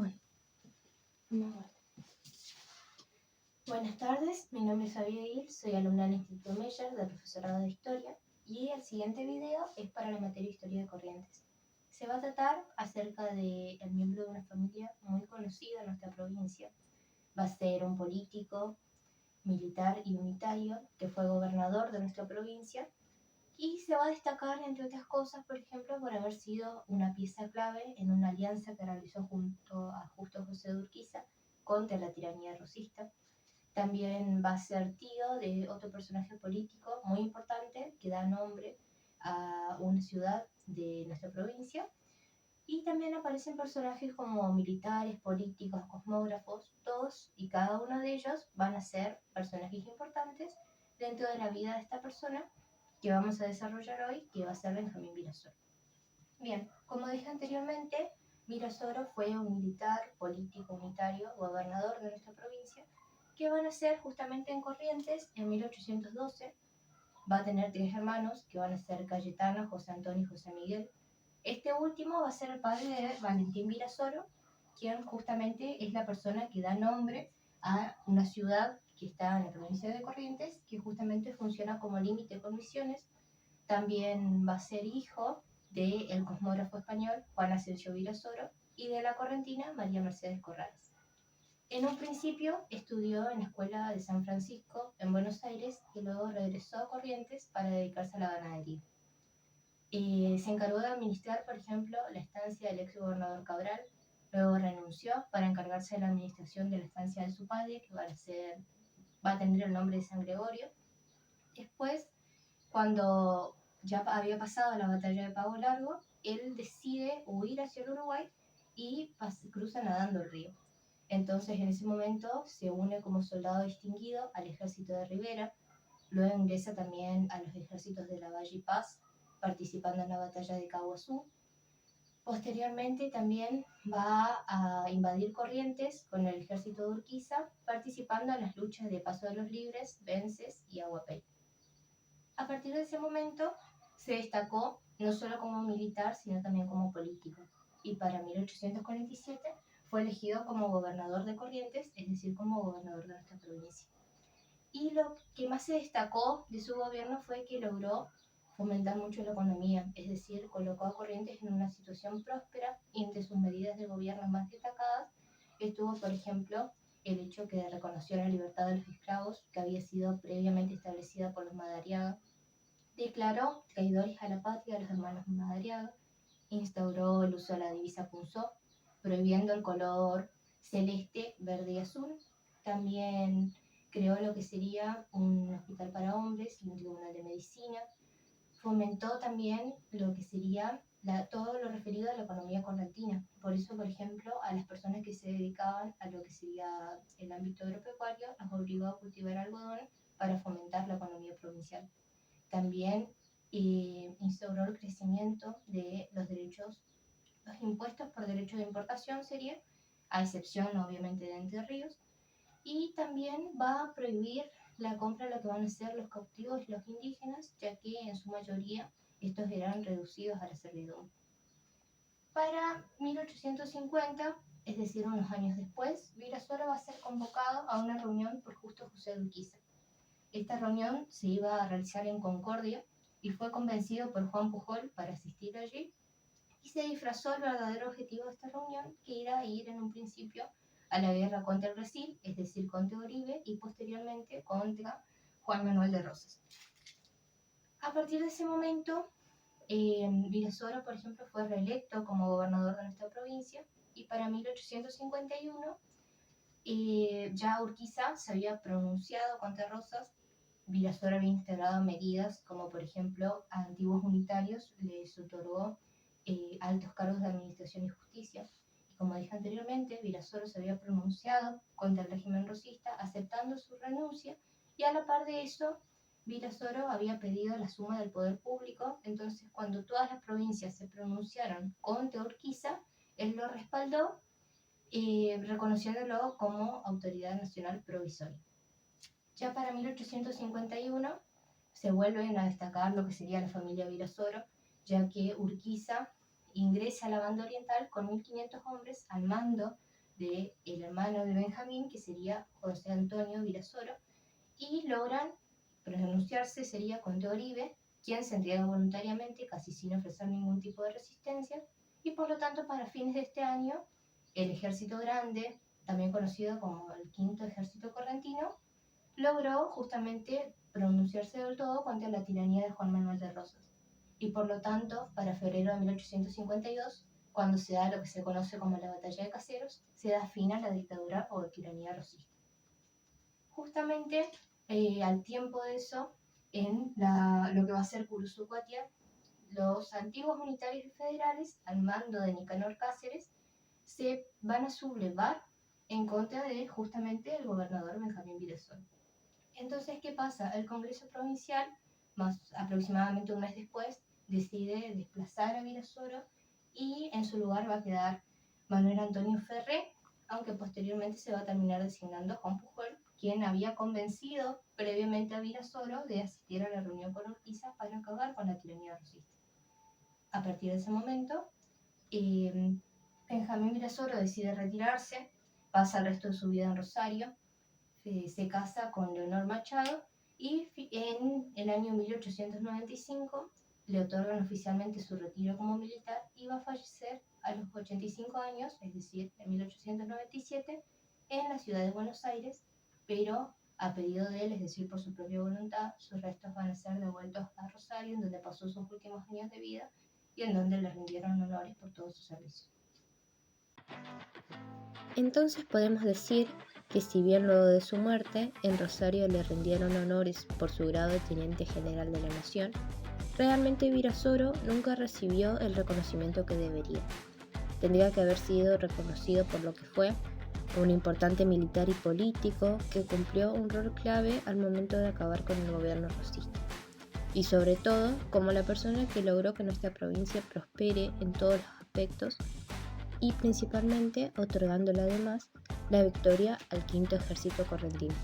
Bueno, vamos a ver. Buenas tardes, mi nombre es Abigail, soy alumna del Instituto Meyer del profesorado de Historia y el siguiente video es para la materia Historia de Corrientes. Se va a tratar acerca de el miembro de una familia muy conocida en nuestra provincia. Va a ser un político, militar y unitario que fue gobernador de nuestra provincia y se va a destacar, entre otras cosas, por ejemplo, por haber sido una pieza clave en una alianza que realizó junto a Justo José de Urquiza contra la tiranía rosista. También va a ser tío de otro personaje político muy importante que da nombre a una ciudad de nuestra provincia. Y también aparecen personajes como militares, políticos, cosmógrafos. Todos y cada uno de ellos van a ser personajes importantes dentro de la vida de esta persona que vamos a desarrollar hoy, que va a ser Benjamín Virasoro. Bien, como dije anteriormente, Virasoro fue un militar, político, unitario, gobernador de nuestra provincia, que van a ser justamente en Corrientes en 1812. Va a tener 3 hermanos que van a ser Cayetano, José Antonio y José Miguel. Este último va a ser el padre de Valentín Virasoro, quien justamente es la persona que da nombre a una ciudad que está en la provincia de Corrientes, que justamente funciona como límite con Misiones. También va a ser hijo del cosmógrafo español Juan Asensio Virasoro y de la correntina María Mercedes Corrales. En un principio estudió en la Escuela de San Francisco en Buenos Aires y luego regresó a Corrientes para dedicarse a la ganadería. Se encargó de administrar, por ejemplo, la estancia del ex gobernador Cabral, luego renunció para encargarse de la administración de la estancia de su padre, que va a tener el nombre de San Gregorio. Después, cuando ya había pasado la batalla de Pago Largo, él decide huir hacia el Uruguay y cruza nadando el río. Entonces, en ese momento, se une como soldado distinguido al ejército de Rivera, luego ingresa también a los ejércitos de Lavalle y Paz, participando en la batalla de Caguazú. Posteriormente también va a invadir Corrientes con el ejército de Urquiza, participando en las luchas de Paso de los Libres, Vences y Aguapey. A partir de ese momento se destacó no solo como militar, sino también como político. Y para 1847 fue elegido como gobernador de Corrientes, es decir, como gobernador de nuestra provincia. Y lo que más se destacó de su gobierno fue que logró fomentar mucho la economía, es decir, colocó a Corrientes en una situación próspera y entre sus medidas de gobierno más destacadas estuvo, por ejemplo, el hecho que reconoció la libertad de los esclavos, que había sido previamente establecida por los Madariaga, declaró traidores a la patria a los hermanos Madariaga, instauró el uso de la divisa punzó, prohibiendo el color celeste, verde y azul. También creó lo que sería un hospital para hombres y un tribunal de medicina. Fomentó también lo que sería todo lo referido a la economía correntina. Por eso, por ejemplo, a las personas que se dedicaban a lo que sería el ámbito agropecuario, las obligó a cultivar algodón para fomentar la economía provincial. También instauró el crecimiento de los derechos, los impuestos por derecho de importación sería, a excepción obviamente de Entre Ríos, y también va a prohibir la compra de lo que van a ser los cautivos y los indígenas, ya que en su mayoría estos eran reducidos a la servidumbre. Para 1850, es decir, unos años después, Virasoro va a ser convocado a una reunión por Justo José de Urquiza. Esta reunión se iba a realizar en Concordia y fue convencido por Juan Pujol para asistir allí, y se disfrazó el verdadero objetivo de esta reunión, que era ir en un principio a la guerra contra el Brasil, es decir, contra Uribe, y posteriormente contra Juan Manuel de Rosas. A partir de ese momento, Virasoro, por ejemplo, fue reelecto como gobernador de nuestra provincia, y para 1851 ya Urquiza se había pronunciado contra Rosas. Virasoro había instaurado medidas como, por ejemplo, a antiguos unitarios les otorgó altos cargos de administración y justicia. Y como dije anteriormente, Virasoro se había pronunciado contra el régimen rosista, aceptando su renuncia, y a la par de eso, Virasoro había pedido la suma del poder público. Entonces, cuando todas las provincias se pronunciaron contra Urquiza, él lo respaldó, reconociéndolo como autoridad nacional provisoria. Ya para 1851 se vuelven a destacar lo que sería la familia Virasoro, ya que Urquiza ingresa a la banda oriental con 1.500 hombres al mando del hermano de Benjamín, que sería José Antonio Virasoro, y logran pronunciarse, sería Conde Oribe, quien se entrega voluntariamente, casi sin ofrecer ningún tipo de resistencia, y por lo tanto para fines de este año el Ejército Grande, también conocido como el Quinto Ejército Correntino, logró justamente pronunciarse del todo contra la tiranía de Juan Manuel de Rosas. Y por lo tanto, para febrero de 1852, cuando se da lo que se conoce como la Batalla de Caseros, se da fin a la dictadura o tiranía rosista. Justamente al tiempo de eso, en lo que va a ser Curuzucuatia, los antiguos unitarios federales, al mando de Nicanor Cáceres, se van a sublevar en contra de justamente el gobernador Benjamín Virasoro. Entonces, ¿qué pasa? El Congreso Provincial, más aproximadamente un mes después, decide desplazar a Virasoro y en su lugar va a quedar Manuel Antonio Ferré, aunque posteriormente se va a terminar designando a Juan Pujol, quien había convencido previamente a Virasoro de asistir a la reunión con Urquiza para acabar con la tiranía rosista. A partir de ese momento, Benjamín Virasoro decide retirarse, pasa el resto de su vida en Rosario, se casa con Leonor Machado y en el año 1895 le otorgan oficialmente su retiro como militar y va a fallecer a los 85 años, es decir, en 1897, en la ciudad de Buenos Aires, pero a pedido de él, es decir, por su propia voluntad, sus restos van a ser devueltos a Rosario, en donde pasó sus últimos años de vida y en donde le rindieron honores por todo su servicio. Entonces podemos decir que si bien luego de su muerte en Rosario le rindieron honores por su grado de teniente general de la nación, realmente Virasoro nunca recibió el reconocimiento que debería. Tendría que haber sido reconocido por lo que fue, un importante militar y político que cumplió un rol clave al momento de acabar con el gobierno rosista. Y sobre todo, como la persona que logró que nuestra provincia prospere en todos los aspectos y principalmente otorgándole además la victoria al Quinto Ejército Correntino.